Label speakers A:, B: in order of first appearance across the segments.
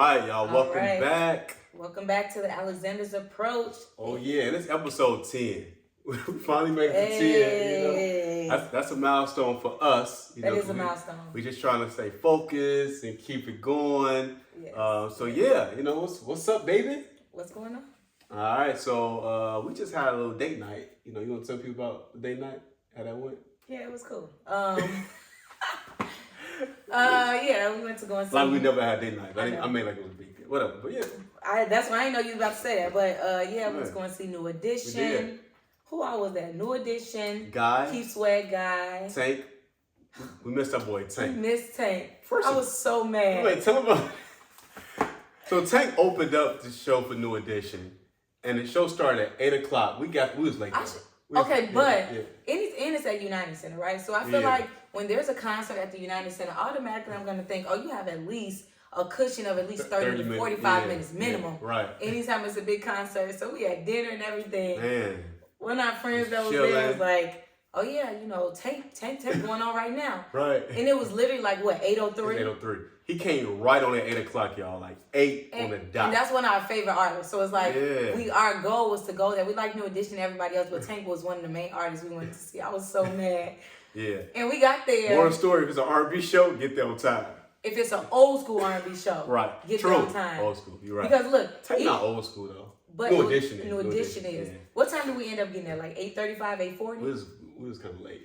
A: right, y'all. Welcome back.
B: Welcome back to the Alexander's Approach.
A: Oh yeah, and it's episode 10. We finally made it to 10. You know, that's a milestone for us. You
B: that
A: know,
B: is a milestone.
A: We just trying to stay focused and keep it going.
B: Yes.
A: So yeah, you know what's up, baby?
B: What's going on?
A: All right, so we just had a little date night. You know, you want to tell people about the date night? How that went?
B: Yeah, it was cool. Yeah, we went to go and see.
A: Like we never had date night. I mean, like it was a big deal. Whatever, but yeah.
B: That's why I didn't know you was about to say that. But yeah, we was going to see New Edition. Who all was that? New Edition.
A: Guy.
B: Keith Sweat Guy.
A: Tank. We missed our boy Tank.
B: We missed Tank. I was so mad.
A: Wait, tell him about. So Tank opened up the show for New Edition, and the show started at 8 o'clock. We was late.
B: It's at United Center, right? So I feel like when there's a concert at the United Center, automatically I'm gonna think, oh, you have at least a cushion of at least 30 to 45 minutes minimum.
A: Right.
B: Anytime it's a big concert. So we had dinner and everything.
A: Man.
B: One of our friends that was there was like, oh yeah, you know, Tank going on right now.
A: Right.
B: And it was literally like what, 8:03?
A: 8:03. He came right on at 8 o'clock, y'all. Like 8 on the dot.
B: And that's one of our favorite artists. So it's like our goal was to go there. We like New Edition and everybody else, but Tank was one of the main artists we wanted to see. I was so mad.
A: Yeah.
B: And we got there.
A: Moral story, if it's an R&B show, get there on time.
B: If it's an old school R&B show, get there on time.
A: Old school, you're right.
B: Because look,
A: Tank not old school though.
B: But New Edition is. Yeah. What time did we end up getting there? Like 8:35, 8:40?
A: We was kind of late.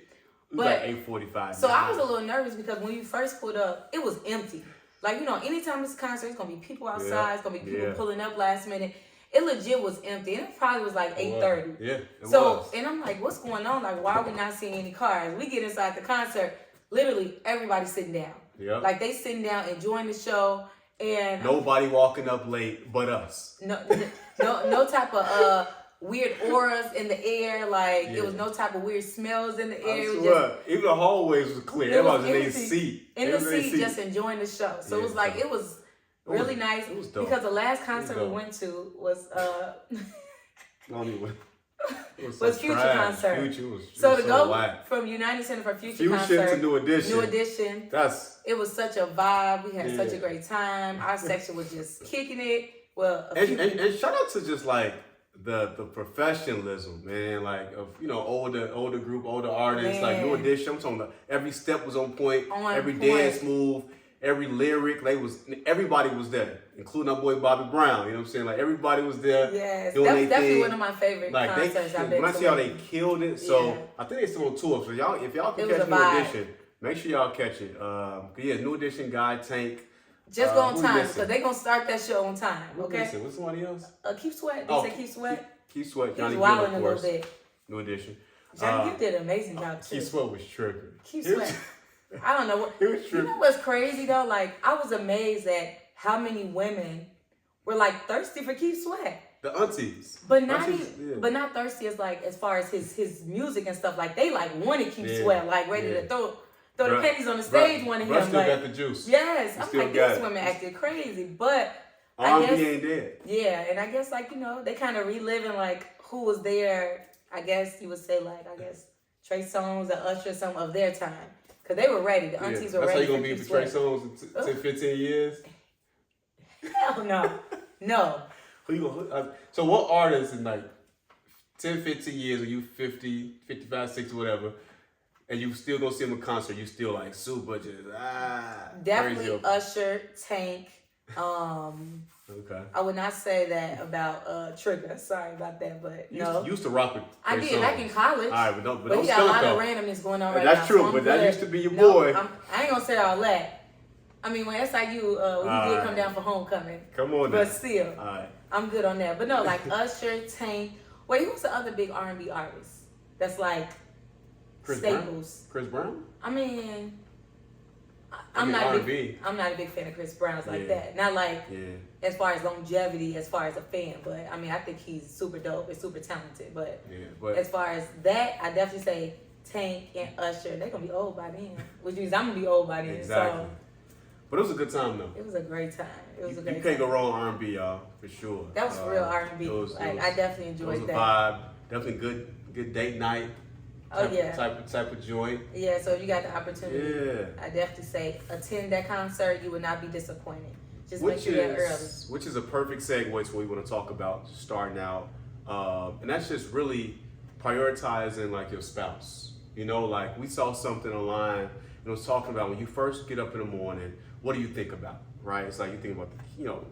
A: It was like 8:45.
B: So I was a little nervous because when you first pulled up, it was empty. Like, you know, anytime it's a concert, it's going to be people outside. It's going to be people pulling up last minute. It legit was empty. And it probably was like 8:30.
A: Yeah, it was.
B: And I'm like, what's going on? Like, why are we not seeing any cars? We get inside the concert, literally everybody's sitting down.
A: Yeah.
B: Like, they sitting down, enjoying the show. And
A: nobody walking up late but us.
B: No type of weird auras in the air. Like, it was no type of weird smells in the air. It was just,
A: even the hallways was clear. Everybody was in their seat.
B: In the seat, just enjoying the show. So it was like, it was really nice.
A: It was dope.
B: Because the last concert we went to was was Future concert.
A: Future was
B: so to go from United Center for Future concert
A: to New
B: Edition. It was such a vibe. We had such a great time. Our section was just kicking it. Well,
A: and shout out to just like the professionalism, man. Like of older group, older artists, like New Edition. I'm talking about every step was on point, dance move, every lyric. Everybody was there, including our boy Bobby Brown. You know what I'm saying? Like everybody was there.
B: Yes, that's definitely one of my favorite concerts I've been to.
A: When I see how they killed it, so I think they still on tour. So if y'all can catch New Edition, make sure y'all catch it. New Edition, Guy, Tank.
B: Just go on time because they're going to start that show on time. Okay?
A: What's somebody else?
B: Keith Sweat. Did you say Keith Sweat?
A: Keith Sweat.
B: Johnny Gill, of course. A little bit.
A: New Edition.
B: Johnny Gill did an amazing job too.
A: Keith Sweat was tripping.
B: Keith Sweat. I don't know what.
A: He was tripping.
B: You know what's crazy though? Like I was amazed at how many women were like thirsty for Keith Sweat.
A: The aunties.
B: But not thirsty as like as far as his music and stuff. Like they like wanted Keith Sweat, like ready to throw the pennies on the stage, wanted him.
A: Still
B: like,
A: got the juice.
B: Yes, I'm like these women acted crazy, but I guess
A: ain't dead.
B: Yeah, and I guess like they kind of reliving like who was there. I guess you would say like Trey Songz or Usher, some of their time, because they were ready. The aunties were ready.
A: That's how you gonna be for Trey Songz in 10, 15 years?
B: Hell no.
A: Who you gonna? So what artists in like 10, 15 years, or you 50, 55, 60, whatever? And you still go see him in concert, you still like super just
B: definitely
A: crazy.
B: Usher, Tank.
A: Okay.
B: I would not say that about Trigger. Sorry about that, but
A: you used to rock with
B: I did back in college.
A: All right, but
B: he got a lot of randomness going on right
A: that's
B: now.
A: That's true,
B: so
A: but that used to be your boy.
B: I ain't gonna say all that. I mean, when SIU, he did come down for homecoming.
A: Come on,
B: but
A: now.
B: Still,
A: all right.
B: I'm good on that. But no, like Usher, Tank. Wait, who's the other big R&B artist that's like staples?
A: Chris Brown?
B: I mean, I'm not a big fan of Chris Brown's like that. Not like as far as longevity, as far as a fan, but I mean, I think he's super dope and super talented. But as far as that, I definitely say Tank and Usher. They're gonna be old by then, which means I'm gonna be old by then.
A: Exactly.
B: So,
A: but it was a good time though.
B: It was a great time.
A: You can't go wrong with R&B, y'all, for sure.
B: That was real R&B. I definitely enjoyed that.
A: Vibe. Definitely good date night. Type of joint.
B: Yeah, so if you got the opportunity, I definitely say attend that concert. You would not be disappointed. Just make sure they're early.
A: Which is a perfect segue to what we want to talk about starting out. And that's just really prioritizing like your spouse. You know, like we saw something online and it was talking about when you first get up in the morning, what do you think about, right? It's like you think about,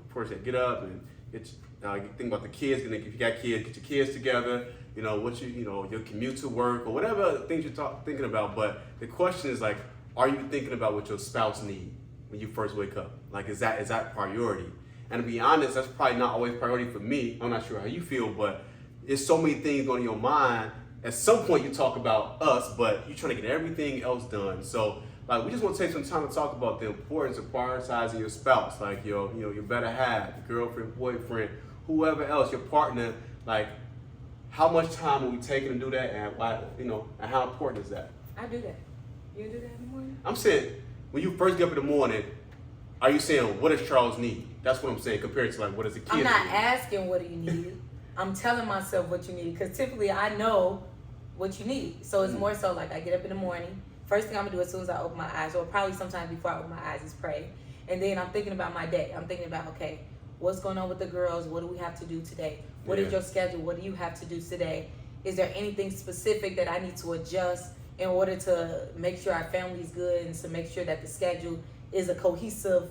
A: first you get up and you think about the kids, and if you got kids, get your kids together, your commute to work or whatever things you're thinking about. But the question is like, are you thinking about what your spouse needs when you first wake up? Like, is that priority? And to be honest, that's probably not always priority for me. I'm not sure how you feel, but there's so many things going in your mind. At some point you talk about us, but you're trying to get everything else done. So like, we just want to take some time to talk about the importance of prioritizing your spouse, like your better half, your girlfriend, boyfriend, whoever else, your partner. Like, how much time are we taking to do that, and why, and how important is that?
B: I do that. You do that in the morning?
A: I'm saying, when you first get up in the morning, are you saying, what does Charles need? That's what I'm saying, compared to like, what does the kid need?
B: I'm not asking what do you need. I'm telling myself what you need, because typically I know what you need. So it's more so like I get up in the morning. First thing I'm gonna do as soon as I open my eyes, or probably sometime before I open my eyes, is pray. And then I'm thinking about my day. I'm thinking about, okay, what's going on with the girls? What do we have to do today? What is your schedule? What do you have to do today? Is there anything specific that I need to adjust in order to make sure our family's good and to make sure that the schedule is a cohesive,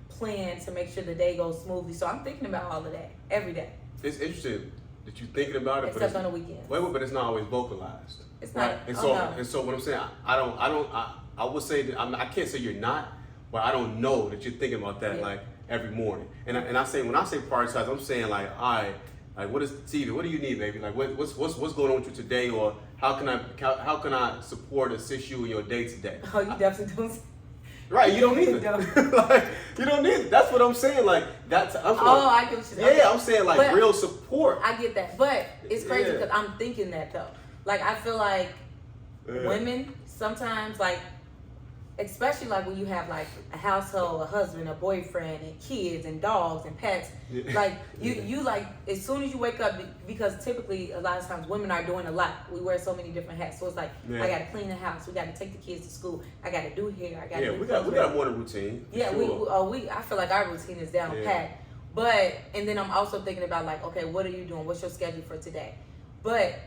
B: plan to make sure the day goes smoothly? So I'm thinking about all of that every day.
A: It's interesting that you're thinking about it,
B: except on the weekends.
A: Wait, but it's not always vocalized.
B: It's not.
A: Right? And so what I'm saying, I would say that I can't say you're not, but I don't know that you're thinking about that like every morning. And I say, when I say prioritize, I'm saying like, all right, like what is TV? What do you need, baby? Like what's going on with you today, or how can I support, assist you in your day today?
B: Oh, you definitely don't.
A: Right, you don't need it. Like, you don't need it. That's what I'm saying. Like, I get what you're saying. Yeah, I'm saying like real support.
B: I get that, but it's crazy because I'm thinking that though. Like, I feel like women sometimes, like, especially like when you have like a household, a husband, a boyfriend, and kids, and dogs, and pets. Like you like as soon as you wake up, because typically a lot of times women are doing a lot. We wear so many different hats, so it's like I got to clean the house, we got to take the kids to school, I got to do hair, I got to do
A: we got a morning routine.
B: Yeah, sure. I feel like our routine is down pat. But and then I'm also thinking about like, okay, what are you doing? What's your schedule for today? But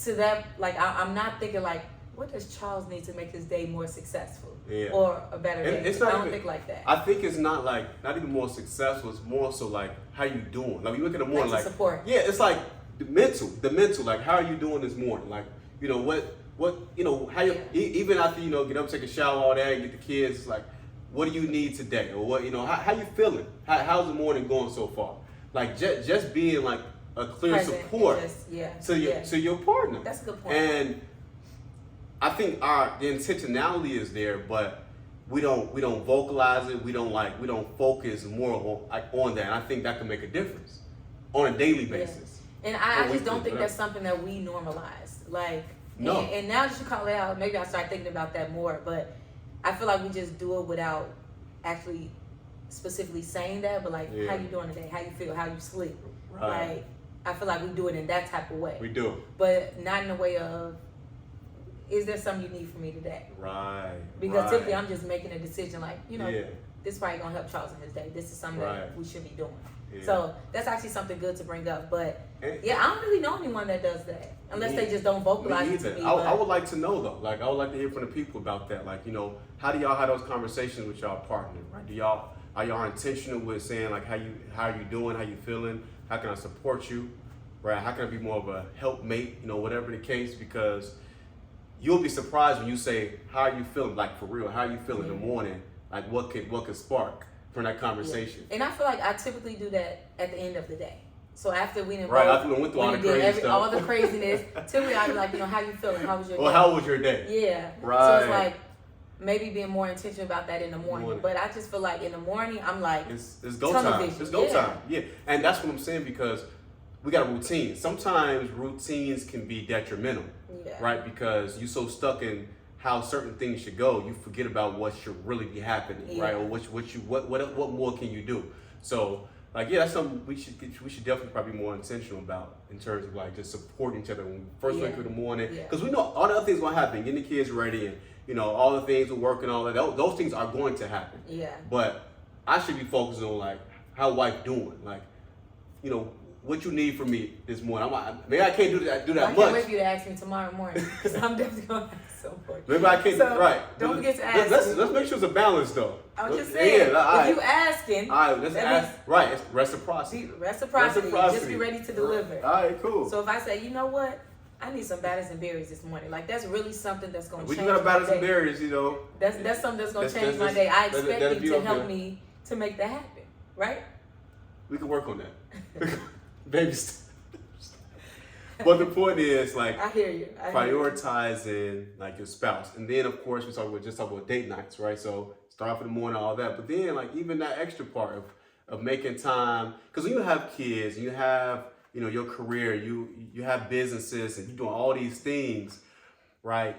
B: to that, like I'm not thinking like, what does Charles need to make his day more successful or a better day? I don't think like that.
A: I think it's not even more successful. It's more so like, how you doing? Like you look in the morning, like
B: support.
A: Yeah, it's like the mental. Like, how are you doing this morning? Like, how you even after get up, take a shower, all that, and get the kids. Like, what do you need today? Or what how you feeling? How's the morning going so far? Like just being like a clear
B: present
A: support to your partner.
B: That's a good point.
A: And I think the intentionality is there, but we don't vocalize it. We don't focus more on that. And I think that can make a difference on a daily basis.
B: And I just don't think that's something that we normalize. Like, no. And now that you call it out, maybe I start thinking about that more. But I feel like we just do it without actually specifically saying that. But like, how you doing today? How you feel? How you sleep?
A: Right.
B: Like, I feel like we do it in that type of way.
A: We do.
B: But not in a way of, is there something you need from me today?
A: Right.
B: Because typically I'm just making a decision like, this is probably going to help Charles in his day. This is something that we should be doing. Yeah. So that's actually something good to bring up. But I don't really know anyone that does that. Unless they just don't vocalize it to me.
A: I would like to know though. Like, I would like to hear from the people about that. Like, how do y'all have those conversations with y'all partner? Right? Are y'all intentional with saying like, how are you doing? How you feeling? How can I support you? Right? How can I be more of a helpmate? Whatever the case, because you'll be surprised when you say, how are you feeling? Like, for real, how are you feeling in the morning? Like, what could spark from that conversation?
B: And I feel like I typically do that at the end of the day. So after we went
A: through
B: all the craziness, typically I'd be like, how you feeling? How was your day?
A: Well, how was your day?
B: Yeah.
A: Right.
B: So it's like, maybe being more intentional about that in the morning. But I just feel like in the morning, I'm like,
A: it's go time. It's go time. Yeah. And that's what I'm saying, because we got a routine. Sometimes routines can be detrimental, right? Because you're so stuck in how certain things should go, you forget about what should really be happening, right? Or what more can you do? So, like, that's something we should definitely probably be more intentional about in terms of like just supporting each other when we first wake up in the morning, because we know all the other things gonna happen, getting the kids ready, and all the things with work and all that. Those things are going to happen.
B: Yeah.
A: But I should be focusing on like how wife doing, like, you know, what you need from me this morning. Maybe I can't do that much.
B: I can't wait for you to ask me tomorrow morning, because I'm definitely going to ask some for you.
A: Maybe I can't, right.
B: Don't forget to ask.
A: Let's make sure it's a balance, though.
B: I'm just saying, if you asking,
A: all right, let's ask. Right, it's reciprocity.
B: Reciprocity. Just be ready to deliver.
A: All right, cool.
B: So if I say, you know what? I need some batters and berries this morning. Like, that's really something that's going to change
A: my day. We got batters and berries, you know.
B: That's something that's going to change my day. I expect you to help me to make that happen, right?
A: We can work on that. Baby steps. But the point is, like,
B: I hear you.
A: Prioritizing, like, your spouse. And then, of course, we talk about date nights, right? So start off in the morning, all that. But then, like, even that extra part of making time. Because when you have kids and you have, you know, your career, you have businesses and you're doing all these things, right?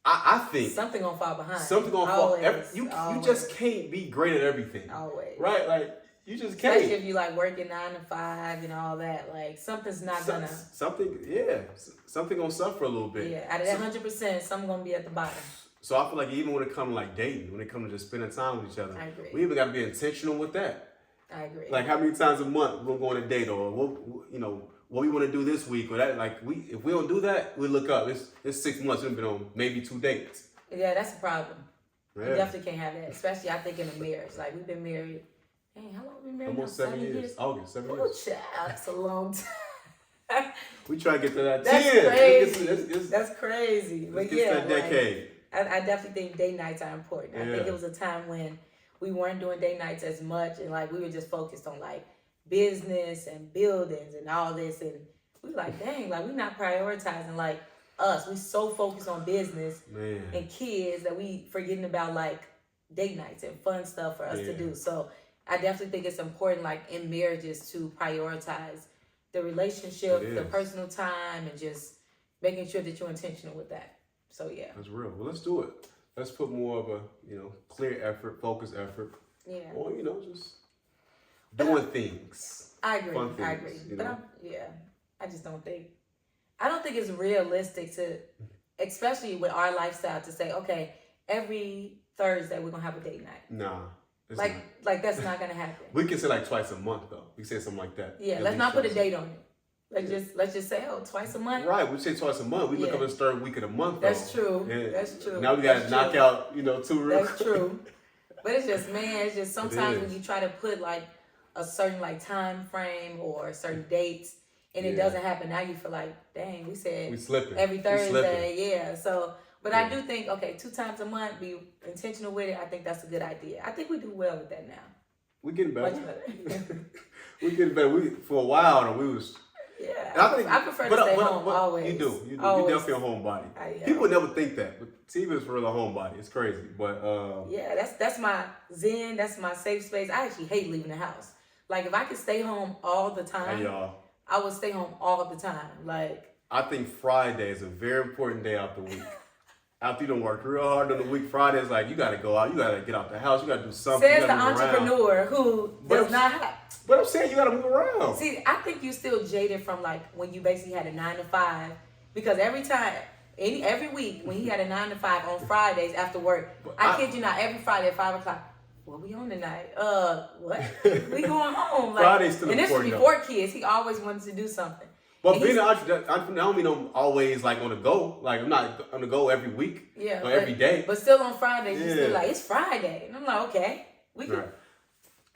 A: I think
B: something gonna fall behind.
A: Something gonna fall. You just can't be great at everything.
B: Always.
A: Right? Like, you just can't.
B: Especially if you like working 9 to 5 and all that. Like, something's not gonna.
A: Something gonna suffer a little bit.
B: Yeah, out of that 100%, something gonna be at the bottom.
A: So I feel like even when it comes to like dating, when it comes to just spending time with each other,
B: I agree.
A: We even got to be intentional with that.
B: I agree.
A: Like, how many times a month we're going on a date, or what we want to do this week, or that. Like, if we don't do that, we look up. It's 6 months. We've been on maybe 2 dates.
B: Yeah, that's a problem.
A: Yeah.
B: We definitely can't have that, especially I think in a marriage. Like, we've been married. Dang, how long have we been married?
A: Almost 7 years. August, 7 years.
B: Oh, child, that's a long time.
A: We try to get to that 10.
B: That's crazy. That's crazy.
A: Let's get to that decade.
B: I definitely think date nights are important. I think it was a time when we weren't doing date nights as much, and like we were just focused on like business and buildings and all this, and we were like, dang, like we're not prioritizing like us. We so focused on business and kids that we forgetting about like date nights and fun stuff for us to do. So I definitely think it's important, like in marriages, to prioritize the relationship, the personal time, and just making sure that you're intentional with that. So yeah,
A: that's real. Well, let's do it. Let's put more of a clear effort, focused effort. Yeah. Or just doing things.
B: I agree. Fun things, I agree. But I just don't think. I don't think it's realistic to, especially with our lifestyle, to say, okay, every Thursday we're gonna have a date night.
A: Nah.
B: Like that's not gonna happen.
A: We can say like twice a month though. We say something like that.
B: Yeah, let's not put a date on it. Let's just say, twice a month.
A: Right, we say twice a month. We look up at the third week of the month.
B: That's true. Yeah. That's true.
A: Now we gotta knock out, 2 real.
B: That's true. But it's just sometimes when you try to put like a certain like time frame or certain dates and it doesn't happen, now you feel like, dang, we said every Thursday. So, but I do think, 2 times a month, be intentional with it. I think that's a good idea. I think we do well with that now.
A: We're getting better.
B: Much better.
A: We're getting better. For a while, we was.
B: Yeah, I prefer to stay home always.
A: You do. You're definitely a homebody. People never think that, but Tiva is really a homebody. It's crazy, but
B: that's my zen. That's my safe space. I actually hate leaving the house. Like if I could stay home all the time, I would stay home all the time. Like
A: I think Friday is a very important day out the week. After you done worked real hard on the week, Friday is like you gotta go out, you gotta get out the house, you gotta do something.
B: Says the entrepreneur who does not have.
A: But I'm saying you gotta move around.
B: See, I think you still jaded from like when you basically had a 9 to 5, because every week when he had a 9 to 5 on Fridays after work, I kid you not, every Friday at 5 o'clock. What we on tonight? What? We going home? Like,
A: Friday's still
B: and this was before kids. He always wanted to do something.
A: But being an entrepreneur, I don't mean I'm always like on the go. Like I'm not on the go every week or every day.
B: But still on Fridays, you still like, it's Friday. And I'm like, okay. We can.
A: Right.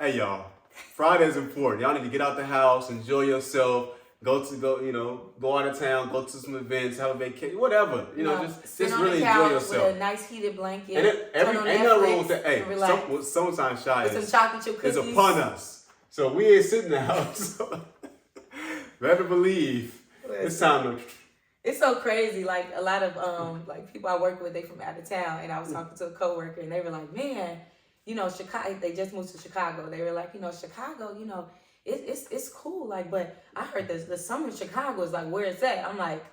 A: Hey y'all, Friday's important. Y'all need to get out the house, enjoy yourself, go out of town, go to some events, have a vacation, whatever. Just really enjoy yourself.
B: With a nice heated blanket.
A: And ain't nothing wrong with that. Hey, sometimes shy
B: with some chocolate chip cookies.
A: Is upon us. So we ain't sitting in the house. Better believe it's time to.
B: It's so crazy. Like a lot of like people I work with, they from out of town, and I was talking to a coworker, and they were like, "Man, Chicago." They just moved to Chicago. They were like, Chicago, it's cool. Like, but I heard the summer in Chicago is like where it's at. I'm like,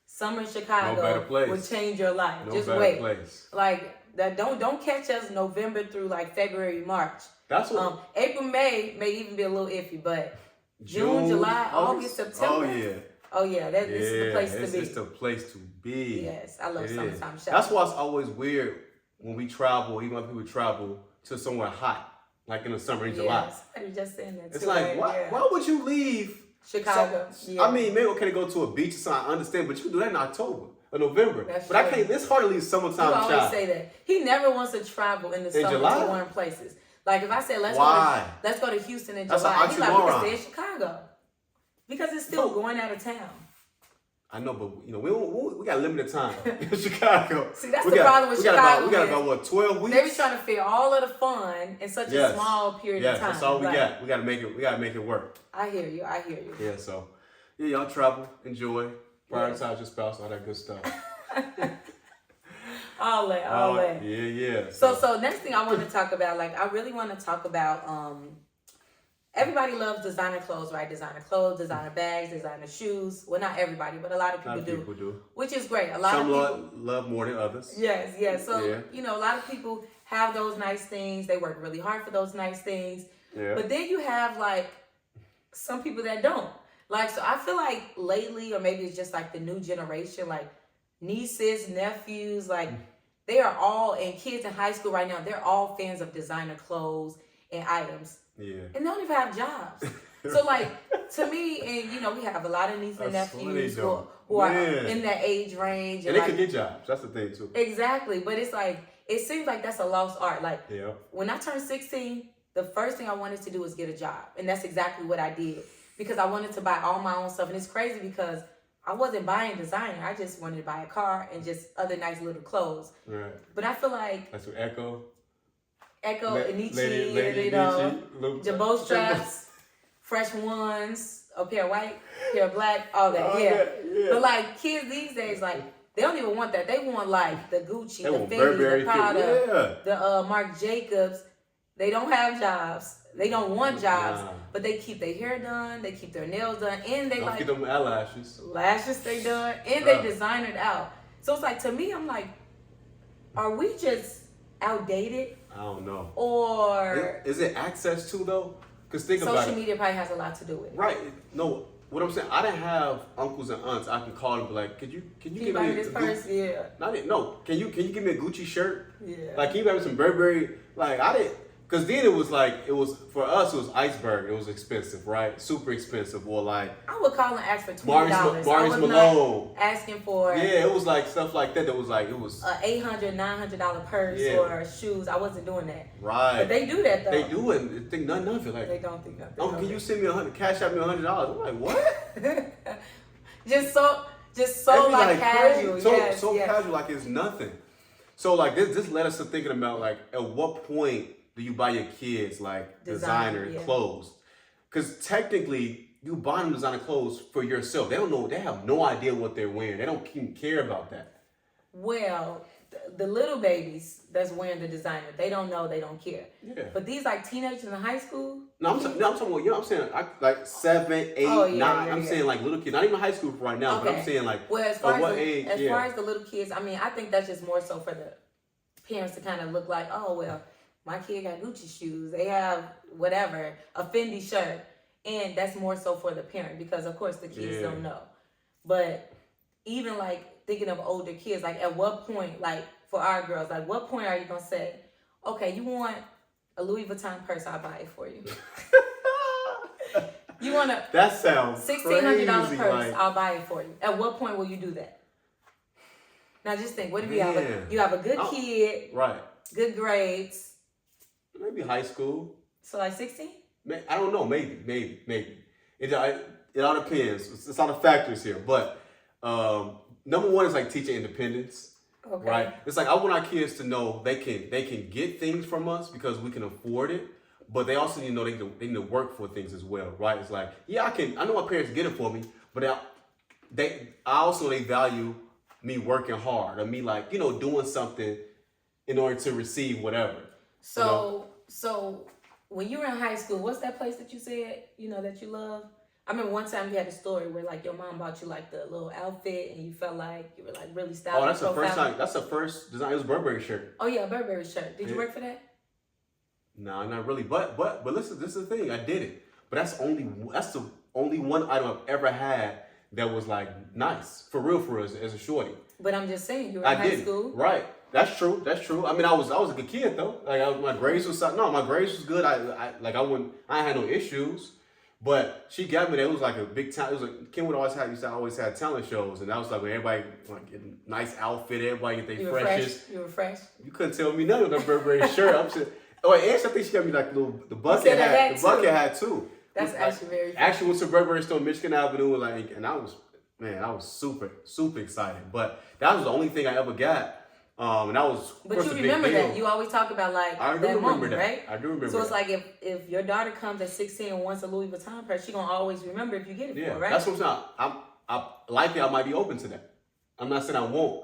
B: summer in Chicago would change your life.
A: No
B: just
A: better
B: wait.
A: Place.
B: Like that. Don't catch us November through like February, March.
A: That's what.
B: April, May even be a little iffy, but. June, July, August, September. Oh yeah, this is the place to be.
A: It's the place to be.
B: Yes, I love summertime shopping.
A: That's why it's always weird when we travel, even when people travel to somewhere hot. like in the summer, in July.
B: I was just saying that too.
A: It's like, why would you leave
B: Chicago?
A: I mean, maybe okay to go to a beach or something, I understand, but you can do that in October or November.
B: That's
A: but
B: true.
A: I can't, it's hard to leave summertime.
B: You always say that. He never wants to travel in the summer
A: July?
B: to warm places. Like if I said, let's go to Houston in
A: That's
B: July, he's like, we can stay
A: an
B: in Chicago. Because it's still going out of town.
A: I know, but you know, we got limited time in Chicago.
B: See, that's the problem with Chicago.
A: We got about what, 12 weeks?
B: They be trying to fit all of the fun in such a small period of time.
A: That's all we got. We gotta make it work.
B: I hear you.
A: Yeah, so y'all travel, enjoy, prioritize your spouse, all that good stuff.
B: all that.
A: Yeah.
B: So next thing I want to talk about, like I really want to talk about everybody loves designer clothes, right? Designer clothes, designer bags, designer shoes. Well, not everybody, but a lot of people do. Which is great.
A: Some love more than others.
B: Yes. So, you know, a lot of people have those nice things. They work really hard for those nice things. Yeah. But then you have, like, some people that don't. Like, so I feel like lately, or maybe it's just, like, the new generation, like, nieces, nephews, like, they are all, and kids in high school right now, they're all fans of designer clothes and items.
A: Yeah.
B: And they don't even have jobs. So, like, to me, and, you know, we have a lot of nieces and nephews who are in that age range.
A: And they can get jobs. That's the thing, too.
B: Exactly. But it's like, it seems like that's a lost art. Like, when I turned 16, the first thing I wanted to do was get a job. And that's exactly what I did. Because I wanted to buy all my own stuff. And it's crazy because I wasn't buying designer. I just wanted to buy a car and just other nice little clothes.
A: Right.
B: But I feel like...
A: That's what Echo,
B: Anichi, you know, Jabot straps, fresh ones, a pair of white, pair of black, all that. Yeah. But like kids these days, like they don't even want that. They want like the Gucci, the Fendi, the Prada, the Marc Jacobs. They don't have jobs. They don't want jobs, but they keep their hair done. They keep their nails done, and they
A: get them eyelashes.
B: Lashes they done, and they design it out. So it's like to me, I'm like, are we just outdated?
A: I don't know.
B: Or
A: is it access to though? Because think about it.
B: Social media probably has a lot to do with it.
A: Right. No, what I'm saying, I didn't have uncles and aunts I can call and be like, can you give me
B: this purse? Yeah.
A: No. Can you give me a Gucci shirt?
B: Yeah.
A: Like, can you buy me some Burberry? Like, I didn't. Because then for us, it was Iceberg. It was expensive, right? Super expensive. Or like...
B: I would call and ask for $20.
A: Barnes Malone.
B: Asking for...
A: Yeah, it was like stuff like that. That was like, it was...
B: $800, $900 purse or shoes. I wasn't doing that.
A: Right.
B: But they do that though.
A: They do it. They think nothing of it. Like,
B: they don't think nothing
A: of it. Can you send me cash out me $100? I'm like, what?
B: just so like casual.
A: So casual, like it's nothing. So like this led us to thinking about like at what point do you buy your kids like designer clothes? Because technically you buy them designer clothes for yourself. They don't know. They have no idea what they're wearing. They don't even care about that.
B: Well, the little babies that's wearing the designer, they don't know. They don't care. Yeah. But these like teenagers in high school.
A: No, I'm talking about I'm saying like 7, 8, 9. I'm saying like little kids, not even high school right now. But I'm saying like
B: as far as the little kids, I mean, I think that's just more so for the parents to kind of look like, oh well, my kid got Gucci shoes. They have whatever, a Fendi shirt. And that's more so for the parent because, of course, the kids don't know. But even, like, thinking of older kids, like, at what point, like, for our girls, like, what point are you going to say, okay, you want a Louis Vuitton purse, I'll buy it for you. You want a
A: that sounds
B: $1,600 purse, I'll buy it for you. At what point will you do that? Now, just think, what if you have a good kid,
A: right?
B: Good grades.
A: Maybe high school.
B: So like 16?
A: I don't know. Maybe. It all depends. It's all the factors here. But number one is like teaching independence. Okay. Right? It's like I want our kids to know they can get things from us because we can afford it. But they also need to know they need to work for things as well. Right? It's like, I know my parents get it for me, but they value me working hard or me like, doing something in order to receive whatever.
B: So when you were in high school, what's that place that you said, that you love? I remember one time you had a story where like your mom bought you like the little outfit and you felt like you were like really stylish.
A: Oh, that's the first time. That's the first design. It was Burberry shirt.
B: Oh yeah, Burberry shirt. Did you work for that?
A: No, not really. But listen, this is the thing. I did it. But that's the only one item I've ever had that was like nice for real as a shorty.
B: But I'm just saying, you were in high school.
A: Right. That's true. That's true. I mean, I was a good kid though. Like my grades was my grades was good. I had no issues. But she got me there. It was like a big time. It was like Kim would always had talent shows, and that was like when everybody like get a nice outfit, everybody get their freshest.
B: You were fresh.
A: You couldn't tell me nothing with that Burberry shirt. I'm just. Oh, and I think she got me like the bucket hat. The bucket hat too.
B: That's actually very.
A: Actually, went to Burberry store, Michigan Avenue, and I was super excited. But that was the only thing I ever got. And that was.
B: But you remember that you always talk about like that moment, right?
A: I do remember.
B: So it's like if your daughter comes at 16 and wants a Louis Vuitton purse, she gonna always remember if you get it for her, right?
A: That's what I'm saying. Likely I might be open to that. I'm not saying I won't.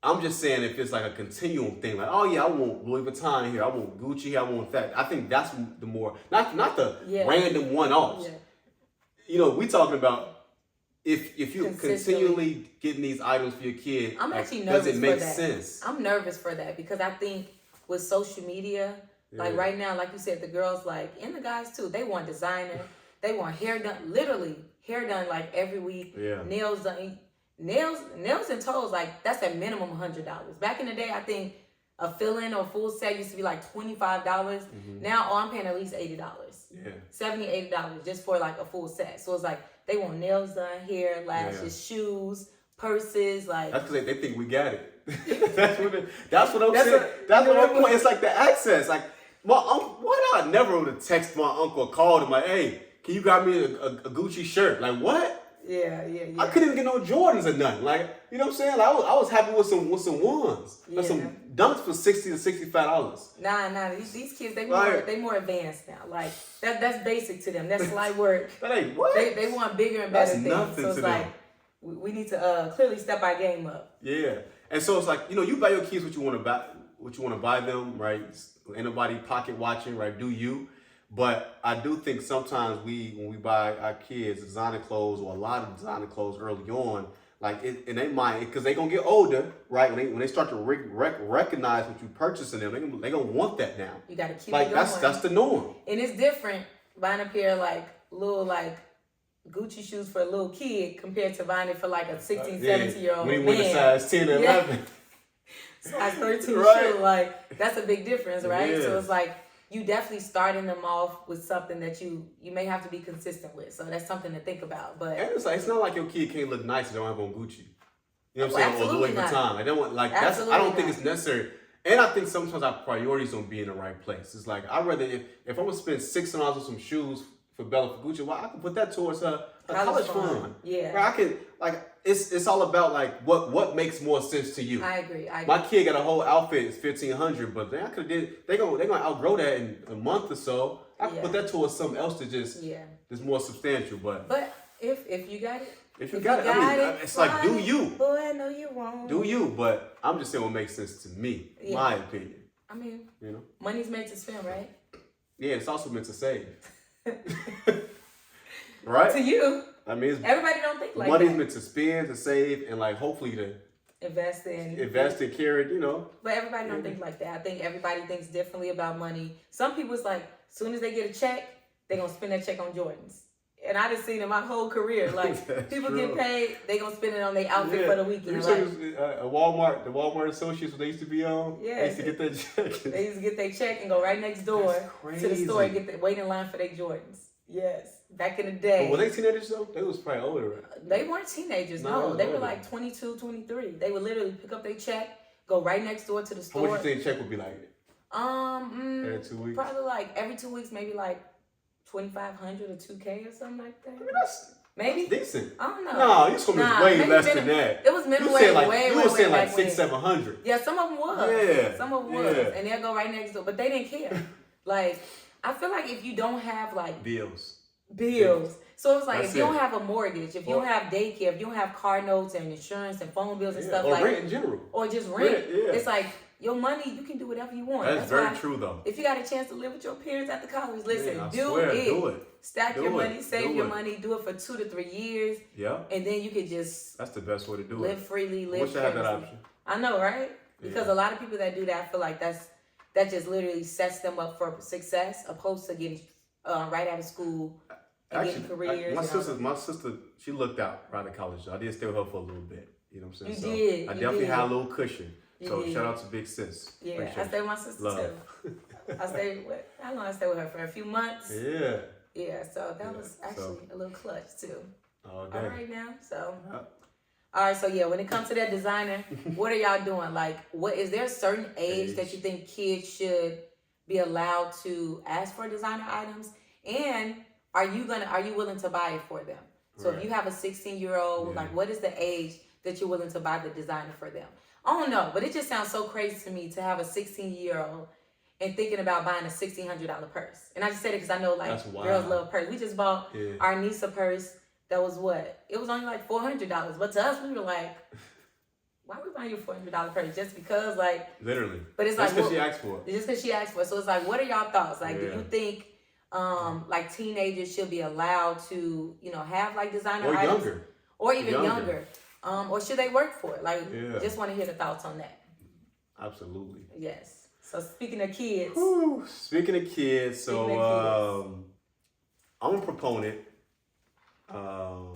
A: I'm just saying if it's like a continuum thing, like, oh yeah, I want Louis Vuitton here, I want Gucci here, I want that. I think that's the more not the random one-offs. Yeah. You know, we talking about if you continually getting these items for your kid,
B: I'm actually nervous
A: does it make
B: for that.
A: sense?
B: I'm nervous for that because I think with social media, like right now, like you said, the girls like and the guys too, they want designer, they want hair done, literally hair done like every week, nails done. Nails and toes, like that's at minimum $100. Back in the day, I think a fill-in or full set used to be like $25. Now, I'm paying at least $80. Yeah. $70, $80 just for like a full set. So it's like they want nails done, hair, lashes, shoes, purses, like.
A: That's because they think we got it. that's what I'm saying. That's what I'm saying. It's like the access. Like my uncle, why not? I never would have texted my uncle or called him like, "Hey, can you grab me a Gucci shirt?" Like what?
B: Yeah.
A: I couldn't even get no Jordans or nothing. Like, you know what I'm saying? Like, I was happy with some ones. Like some dunks for $60 to $65.
B: Nah. These kids, they more advanced now. Like that's basic to them. That's light work.
A: That ain't what?
B: They want bigger and better things. So it's like we need to clearly step our game up.
A: Yeah. And so it's like, you know, you buy your kids what you want to buy them, right? Ain't nobody pocket watching, right? Do you? But I do think sometimes when we buy our kids designer clothes or a lot of designer clothes early on, like in their mind, because they're going to get older, right? When they start to recognize what you're purchasing them, they're going to want that now.
B: You got to keep
A: like
B: it going.
A: That's the norm.
B: And it's different buying a pair of like little like Gucci shoes for a little kid compared to buying it for like a 16, 17-year-old
A: when he went to size 10 or 11.
B: Size 13
A: right.
B: shoe, like that's a big difference, right?
A: Yeah.
B: So it's like, you definitely starting them off with something that you may have to be consistent with. So that's something to think about. But
A: and it's not like your kid can't look nice if they don't have on Gucci. You know what I'm saying? Or Louis Vuitton. I don't want I don't think it's necessary. And I think sometimes our priorities don't be in the right place. It's like I'd rather if I'm gonna spend $600 on some shoes for Bella for Gucci, well I can put that towards her college fund.
B: Yeah.
A: Where I can it's all about like what makes more sense to you.
B: I agree.
A: My kid got a whole outfit, it's $1,500, but I could have they're gonna outgrow that in a month or so. I could put that towards something else to just that's more substantial. But
B: if you got it.
A: If you got it, I mean, it's like, do you?
B: Boy, I know you won't.
A: Do you? But I'm just saying what makes sense to me, my opinion.
B: I mean,
A: you know,
B: money's meant to spend, right?
A: Yeah, it's also meant to save. Right?
B: To you.
A: I mean,
B: everybody don't think like
A: money's meant to spend, to save, and like hopefully to
B: invest in,
A: carry it, you know.
B: But everybody don't think like that. I think everybody thinks differently about money. Some people's like, as soon as they get a check, they're gonna spend that check on Jordans. And I just seen in my whole career, like people get paid, they gonna spend it on their outfit for the weekend.
A: You said the Walmart associates, they used to be on.
B: Yeah,
A: they used to get their check.
B: They used to get their check and go right next door to the store and wait in line for their Jordans. Yes, back in the day.
A: But were they teenagers though? They was probably older, right?
B: They weren't teenagers. No, they were like 22, 23. They would literally pick up their check, go right next door to the store.
A: How much you think check would be like?
B: Every
A: 2 weeks.
B: Probably like every 2 weeks, maybe like 2,500 or 2K or something like that.
A: I mean, that's decent.
B: I don't know.
A: No, you supposed to be way less than that.
B: It was minimum wage.
A: You were saying like 600-700.
B: Yeah, some of them was.
A: Yeah.
B: Some of them was. And they'll go right next door. But they didn't care. Like, I feel like if you don't have like
A: bills.
B: So it's like if you don't have a mortgage, if you don't have daycare, if you don't have car notes and insurance and phone bills and stuff
A: or
B: like
A: rent in general.
B: Or just rent. It's like your money, you can do whatever you want.
A: That's very true though.
B: If you got a chance to live with your parents after college, listen, do it. Stack your money, save your money, do it for 2 to 3 years.
A: Yeah.
B: And then you could just
A: that's the best way to do it.
B: Live freely, live.
A: I wish I had that option.
B: I know, right? Because a lot of people that do that, I feel like that just literally sets them up for success, opposed to getting right out of school and getting careers.
A: My sister, she looked out right out of college. I did stay with her for a little bit. You know what I'm saying?
B: You did.
A: I definitely had a little cushion. So shout out to Big Sis.
B: Yeah, appreciate I stay with my sister too. I stayed with, how long I stayed with her? For a few months.
A: Yeah.
B: Yeah, so that was actually a little clutch too.
A: All
B: right now, so. All right, so yeah, when it comes to that designer, what are y'all doing? Like, what is there a certain age that you think kids should be allowed to ask for designer items? And are you willing to buy it for them? So if you have a 16-year-old, like, what is the age that you're willing to buy the designer for them? I don't know, but it just sounds so crazy to me to have a 16-year-old and thinking about buying a $1,600 purse. And I just said it because I know, like, girls love purse. We just bought our niece a purse that was what? It was only like $400. But to us, we were like, why are we buying you a $400 purse? Just because, like...
A: Literally.
B: But it's
A: just
B: like...
A: because she asked for it.
B: Just because she asked for it. So it's like, what are y'all thoughts? Like, do you think, like, teenagers should be allowed to, you know, have, like, designer items? Or younger. Or even younger. Or should they work for it? Like, just want to hear the thoughts on that.
A: Absolutely.
B: Yes. So speaking of kids.
A: Speaking of kids, I'm a proponent, an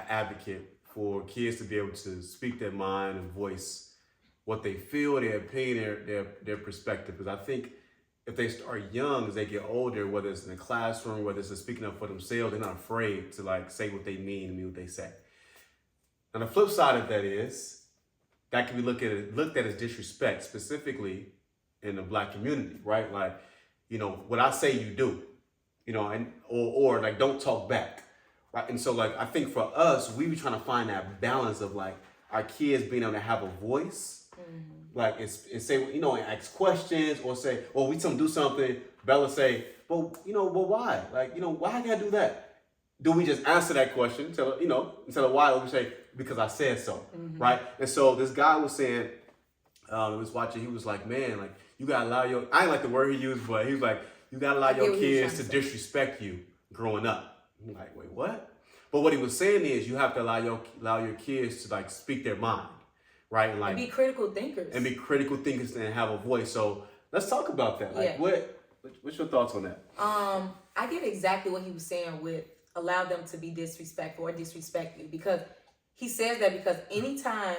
A: advocate for kids to be able to speak their mind and voice what they feel, their opinion, their perspective. Because I think if they start young, as they get older, whether it's in the classroom, whether it's speaking up for themselves, they're not afraid to like say what they mean and mean what they say. And the flip side of that is that can be looked at as disrespect, specifically in the Black community, right? Like, you know, what I say you do, you know, and or like don't talk back, right? And so like I think for us, we be trying to find that balance of like our kids being able to have a voice, like it's say, you know, and ask questions or say, or we tell them do something, Bella say, well, you know, well why? Like, you know, why I gotta do that? Do we just answer that question, tell her, you know, instead of why, or we say, because I said so, right? And so this guy was saying, was watching, he was like, man, like, you gotta allow your, I ain't like the word he used, but he was like, you gotta allow your kids to disrespect you growing up. I'm like, wait, what? But what he was saying is you have to allow your kids to like speak their mind, right? And like
B: be critical thinkers.
A: And be critical thinkers and have a voice. So let's talk about that. Like what's your thoughts on that?
B: I get exactly what he was saying with allow them to be disrespectful or disrespect you, because he says that because anytime,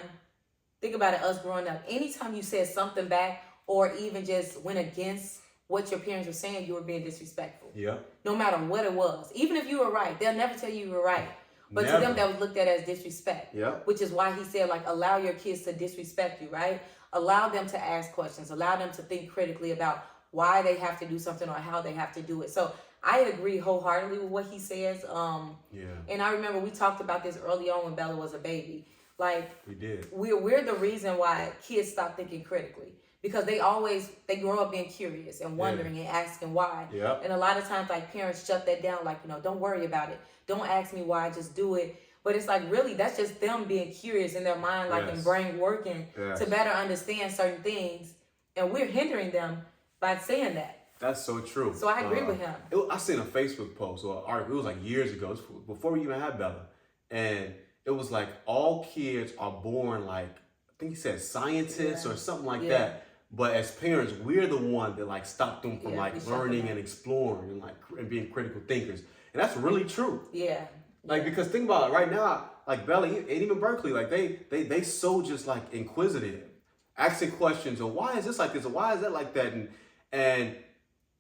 B: think about it, us growing up, anytime you said something back or even just went against what your parents were saying, you were being disrespectful.
A: Yeah.
B: No matter what it was. Even if you were right, they'll never tell you were right. But to them, that was looked at as disrespect.
A: Yeah.
B: Which is why he said, like, allow your kids to disrespect you, right? Allow them to ask questions. Allow them to think critically about why they have to do something or how they have to do it. So I agree wholeheartedly with what he says. And I remember we talked about this early on when Bella was a baby. Like,
A: we did.
B: We're the reason why kids stop thinking critically. Because they grow up being curious and wondering and asking why.
A: Yeah.
B: And a lot of times, like, parents shut that down, like, you know, don't worry about it. Don't ask me why, just do it. But it's like, really, that's just them being curious in their mind, like, and brain working to better understand certain things. And we're hindering them by saying that.
A: That's so true.
B: So I agree with him.
A: I seen a Facebook post or an article, it was like years ago, before we even had Bella. And it was like, all kids are born like, I think he said scientists or something like that. But as parents, we're the one that like stop them from like learning and exploring and like and being critical thinkers. And that's really true.
B: Yeah.
A: Like, because think about it right now, like Bella and even Berkeley, like they so just like inquisitive, asking questions or why is this like this or why is that like that? And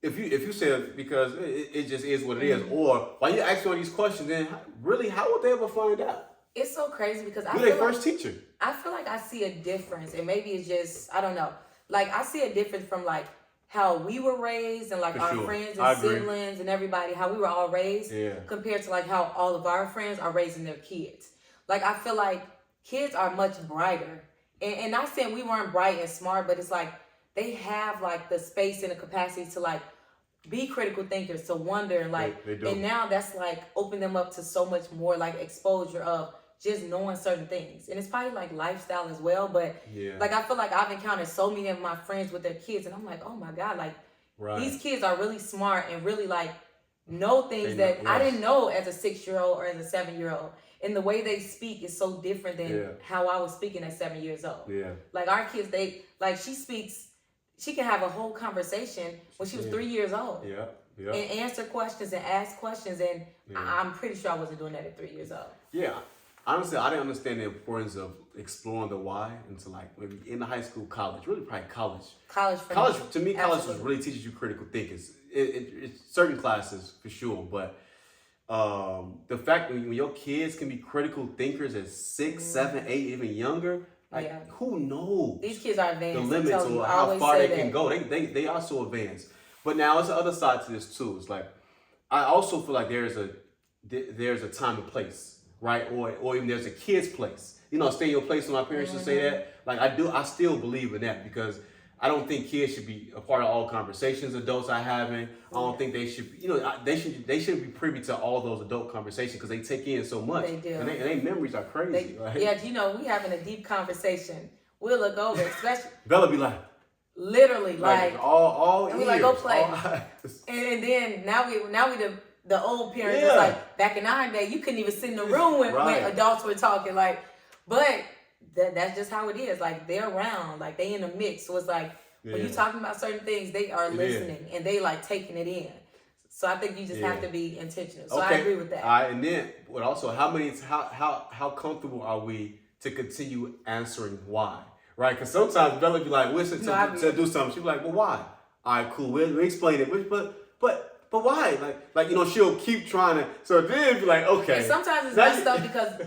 A: if you say because it just is what it is, or why you asking all these questions, then really how would they ever find out?
B: It's so crazy because
A: you're their first teacher.
B: I feel like I see a difference, and maybe it's just, I don't know. Like, I see a difference from, like, how we were raised and, like, our friends and siblings and everybody, how we were all raised compared to, like, how all of our friends are raising their kids. Like, I feel like kids are much brighter. And not saying we weren't bright and smart, but it's like they have, like, the space and the capacity to, like, be critical thinkers, to wonder. And, like, and now that's, like, opened them up to so much more, like, exposure of just knowing certain things. And it's probably like lifestyle as well, but like I feel like I've encountered so many of my friends with their kids and I'm like, oh my God, like these kids are really smart and really like know things that I didn't know as a 6-year-old or as a 7-year-old. And the way they speak is so different than how I was speaking at 7 years old. Like our kids, she can have a whole conversation when she was 3 years old. And answer questions and ask questions. And I'm pretty sure I wasn't doing that at 3 years old.
A: Yeah. Honestly, I didn't understand the importance of exploring the why until like maybe in the high school, college, really probably college.
B: College
A: to me, college was really teaches you critical thinking. It's certain classes for sure, but the fact that when your kids can be critical thinkers at 6, 7, 8, even younger, like who knows?
B: These kids are advanced.
A: The limits or how far they can go. They are so advanced. But now it's the other side to this too. It's like I also feel like there's a time and place, right? Or even there's a kid's place. You know, stay in your place when my parents used to say that. Like I still believe in that because I don't think kids should be a part of all conversations adults are having. I don't think they should, they shouldn't be privy to all those adult conversations because they take in so much.
B: They do.
A: And their memories are crazy, right?
B: Yeah, we having a deep conversation. We'll look over, especially.
A: Bella be like.
B: Literally, like
A: all
B: and we like, go play. And then now we the old parents was like, back in our day, you couldn't even sit in the room when adults were talking, like, but that's just how it is. Like, they're around, like, they in the mix. So it's like, when you're talking about certain things, they are listening and they like taking it in. So I think you just have to be intentional. So I agree with that.
A: All right, and then, but also, how comfortable are we to continue answering why? Right? Because sometimes Bella be like, listen to do something. She be like, well, why? All right, cool. We'll explain it. But why? Like she'll keep trying to. So then be like, okay.
B: And sometimes it's messed up because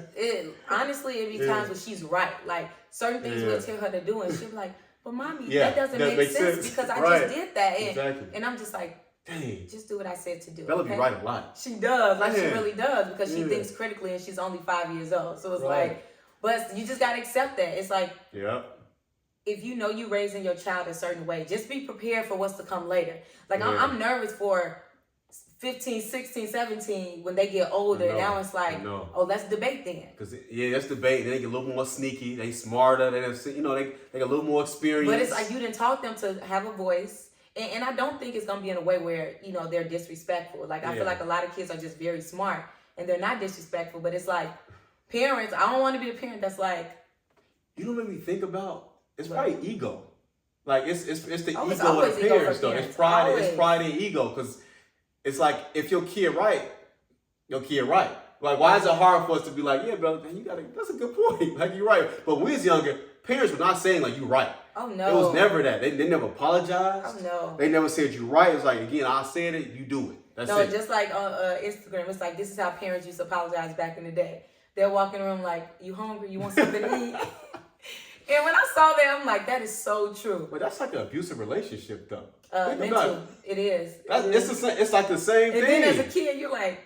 B: honestly, it be times when she's right. Like certain things we'll tell her to do, and she'll be like, but mommy, that doesn't make sense because I just did that. And I'm just like, dang, just do what I said to do.
A: Bella be right a lot.
B: She does. Like she really does because she thinks critically and she's only 5 years old. So it's like, but you just got to accept that. It's like, if you know you're raising your child a certain way, just be prepared for what's to come later. Like, I'm nervous for 15, 16, 17 when they get older. Now it's like, oh, let's debate then.
A: Because, let's debate. They get a little more sneaky. They smarter. They get a little more experience.
B: But it's like you didn't taught them to have a voice. And I don't think it's going to be in a way where, they're disrespectful. Like, I feel like a lot of kids are just very smart and they're not disrespectful. But it's like, parents, I don't want to be a parent that's like.
A: You don't make me think about. It's probably ego. Like it's the ego of the parents though. It's pride and ego. Because it's like if your kid right. Like why is it hard for us to be like, yeah, bro, that's a good point. Like you're right. But when we was younger, parents were not saying like you right.
B: Oh no.
A: It was never that. They never apologized.
B: Oh no.
A: They never said you right. It was like again, I said it, you do it. That's it.
B: Just like on Instagram, it's like this is how parents used to apologize back in the day. They'll walk in the room like, you hungry? You want something to eat? And when I saw that, I'm like, that is so true.
A: But that's like an abusive relationship, though.
B: Mental. It is.
A: It's like the same thing.
B: And then as a kid, you're like,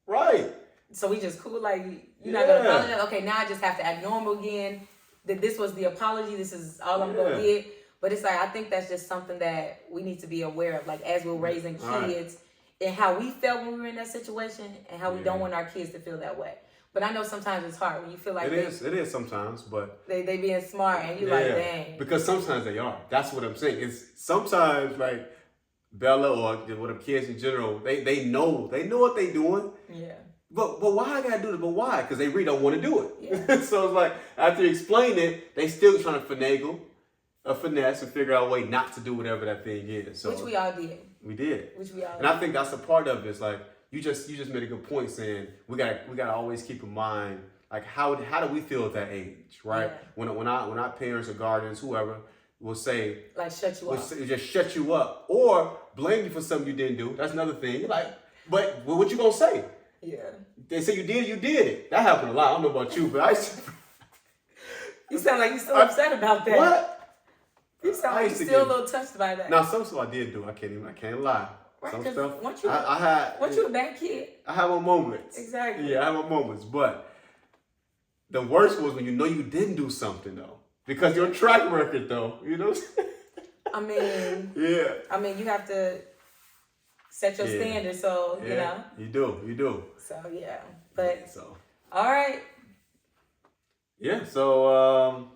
A: right.
B: So we just cool, like, you're not going to apologize? Okay, now I just have to act normal again. That this was the apology. This is all I'm going to get. But it's like, I think that's just something that we need to be aware of. Like, as we're raising kids and how we felt when we were in that situation and how we don't want our kids to feel that way. But I know sometimes it's hard when you feel like
A: it is sometimes, but
B: they being smart and you like, dang.
A: Because sometimes they are. That's what I'm saying. It's sometimes like Bella or what the kids in general, they know what they doing.
B: Yeah.
A: But why I gotta do this? But why? Because they really don't want to do it.
B: Yeah.
A: So it's like after you explain it, they still trying to finesse and figure out a way not to do whatever that thing is. So
B: which we all did.
A: We did.
B: Which we all did.
A: And I think that's a part of it. It's like you just made a good point saying we gotta always keep in mind like how do we feel at that age, right? Yeah. When our parents or guardians, whoever, will say
B: like shut you up.
A: Just shut you up or blame you for something you didn't do. That's another thing. Like, but what you gonna say?
B: Yeah.
A: They say you did it. That happened a lot. I don't know about you, but
B: you sound like you're still upset about that.
A: What?
B: You sound like you're still a little touched by that.
A: Now some stuff I did do. I can't lie.
B: Right,
A: some stuff.
B: Weren't you a bad kid?
A: I have my moments.
B: Exactly.
A: Yeah, I have my moments. But the worst was when you know you didn't do something though. Because your track record though, you know?
B: I mean.
A: Yeah.
B: I mean, you have to set your standards, so, you know.
A: You do.
B: So, yeah. But,
A: yeah, so.
B: All right.
A: Yeah, so,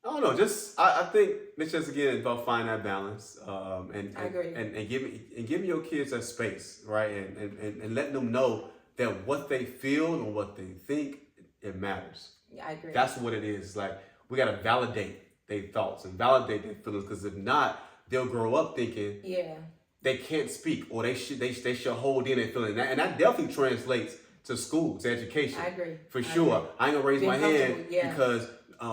A: I don't know. I think it's just again about finding that balance, and
B: I agree.
A: And giving your kids that space, right? And letting them know that what they feel and what they think it matters.
B: Yeah, I agree.
A: That's what it is. Like we gotta validate their thoughts and validate their feelings, because if not, they'll grow up thinking they can't speak or they should hold in their feelings, and that definitely translates to school, to education.
B: I agree.
A: For sure. I ain't gonna raise my hand because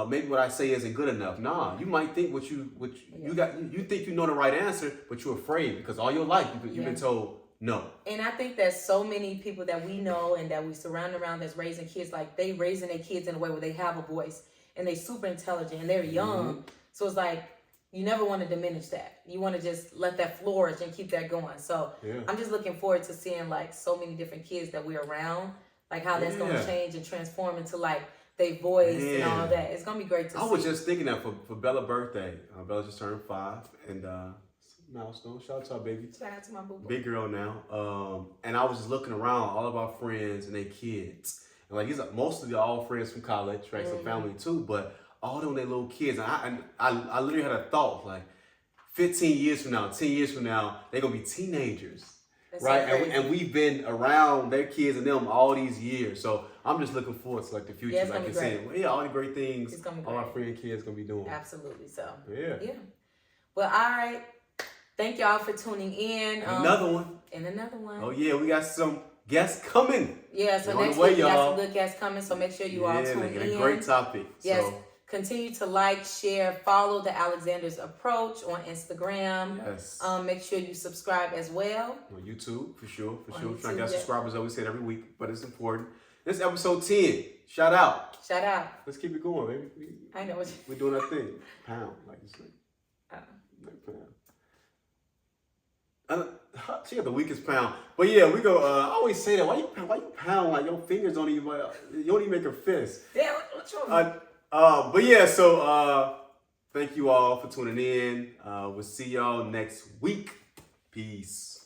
A: maybe what I say isn't good enough. Nah, you might think you think you know the right answer, but you're afraid because all your life you've been told no.
B: And I think that so many people that we know and that we surround around that's raising kids, like they raising their kids in a way where they have a voice and they super intelligent and they're young. Mm-hmm. So it's like, you never want to diminish that. You want to just let that flourish and keep that going. So I'm just looking forward to seeing like so many different kids that we're around, like how that's going to change and transform into like their voice and all that. It's going to be great to see.
A: I was just thinking that for Bella's birthday. Bella just turned 5 and milestone. Shout out to our baby.
B: Shout out to my boo.
A: Big girl now. And I was just looking around all of our friends and their kids. And like most of y'all all friends from college, right? Some family too, but all them their little kids. And I literally had a thought like 15 years from now, 10 years from now, they're gonna be teenagers. That's right? So and we've been around their kids and them all these years. So I'm just looking forward to like the future. Like you're saying, all the great things all our friend kids gonna be doing.
B: Absolutely. So
A: yeah.
B: Well, all right. Thank y'all for tuning in.
A: Another one.
B: And another one.
A: Oh yeah, we got some guests coming.
B: Yeah, so next week we got some good guests coming. So make sure you all tune in.
A: A great topic.
B: Yes. So. Continue to like, share, follow the Alexander's Approach on Instagram.
A: Yes.
B: Make sure you subscribe as well.
A: On YouTube, for sure. Trying to get subscribers, as we said every week, but it's important. This is episode 10. Shout out.
B: Let's
A: keep it going, baby.
B: I know what
A: we're doing our thing. Pound, like you said. Like pound. She got the weakest pound. But yeah, we go, I always say that. Why you pound like your fingers don't even, you don't even make a fist.
B: Yeah, what's wrong?
A: But yeah, so thank you all for tuning in. We'll see y'all next week. Peace.